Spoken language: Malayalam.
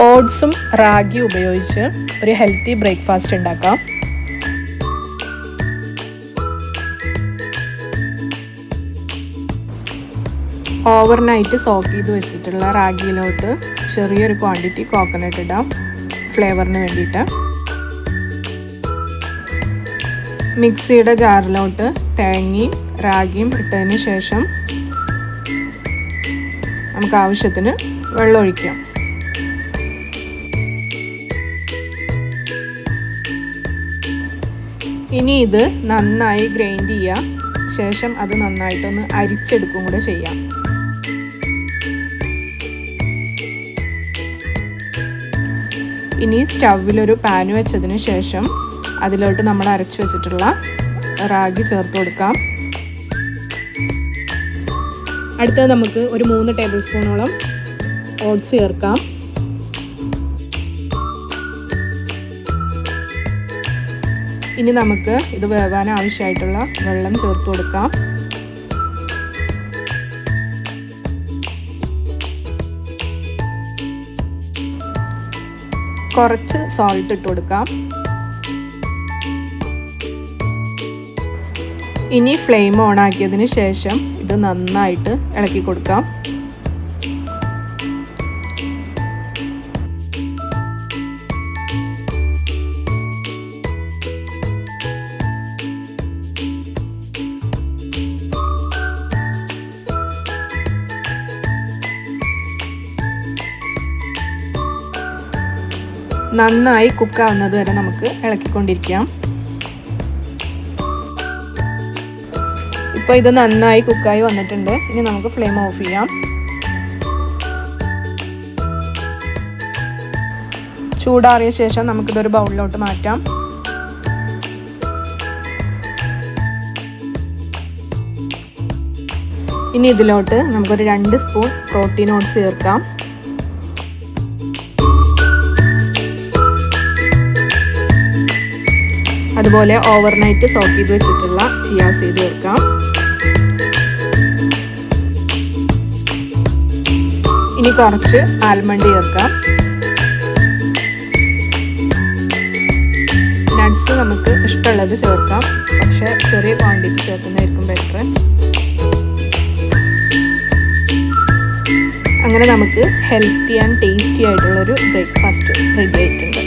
ഓട്സും റാഗിയും ഉപയോഗിച്ച് ഒരു ഹെൽത്തി ബ്രേക്ക്ഫാസ്റ്റ് ഉണ്ടാക്കാം. ഓവർനൈറ്റ് സോക്ക് ചെയ്ത് വെച്ചിട്ടുള്ള റാഗിയിലോട്ട് ചെറിയൊരു ക്വാണ്ടിറ്റി കോക്കനട്ട് ഇടാം ഫ്ലേവറിന് വേണ്ടിയിട്ട്. മിക്സിയുടെ ജാറിലോട്ട് തേങ്ങയും റാഗിയും ഇട്ടതിന് ശേഷം നമുക്ക് ആവശ്യത്തിന് വെള്ളം ഒഴിക്കാം. ഇനി ഇത് നന്നായി ഗ്രൈൻഡ് ചെയ്യാം. ശേഷം അത് നന്നായിട്ടൊന്ന് അരിച്ചെടുക്കും കൂടെ ചെയ്യാം. ഇനി സ്റ്റൗവിലൊരു പാൻ വെച്ചതിന് ശേഷം അതിലോട്ട് നമ്മൾ അരച്ചു വെച്ചിട്ടുള്ള റാഗി ചേർത്ത് കൊടുക്കാം. അടുത്തത് നമുക്ക് ഒരു 3 ടേബിൾ സ്പൂണോളം ഓട്സ് ചേർക്കാം. ഇനി നമുക്ക് ഇത് വേവാൻ ആവശ്യമായിട്ടുള്ള വെള്ളം ചേർത്ത് കൊടുക്കാം. കുറച്ച് സോൾട്ട് ഇട്ട് കൊടുക്കാം. ഇനി ഫ്ലെയിം ഓൺ ആക്കിയതിന് ശേഷം ഇത് നന്നായിട്ട് ഇളക്കി കൊടുക്കാം. നന്നായി കുക്കാവുന്നത് വരെ നമുക്ക് ഇളക്കിക്കൊണ്ടിരിക്കാം. ഇപ്പോൾ ഇത് നന്നായി കുക്കായി വന്നിട്ടുണ്ട്. ഇനി നമുക്ക് ഫ്ലെയിം ഓഫ് ചെയ്യാം. ചൂടാറിയ ശേഷം നമുക്കിതൊരു ബൗളിലോട്ട് മാറ്റാം. ഇനി ഇതിലോട്ട് നമുക്കൊരു 2 സ്പൂൺ പ്രോട്ടീൻ ഓട്സ് ചേർക്കാം. അതുപോലെ ഓവർനൈറ്റ് സോക്ക് ചെയ്ത് വെച്ചിട്ടുള്ള ചിയാ സീഡ് ചേർക്കാം. ഇനി കുറച്ച് ആൽമണ്ട് ചേർക്കാം. നട്ട്സ് നമുക്ക് ഇഷ്ടമുള്ളത് ചേർക്കാം, പക്ഷേ ചെറിയ ക്വാണ്ടിറ്റി ചേർക്കുന്നതായിരിക്കും ബെറ്റർ. അങ്ങനെ നമുക്ക് ഹെൽത്തി ആൻഡ് ടേസ്റ്റി ആയിട്ടുള്ളൊരു ബ്രേക്ക്ഫാസ്റ്റ് റെഡി ആയിട്ടുണ്ട്.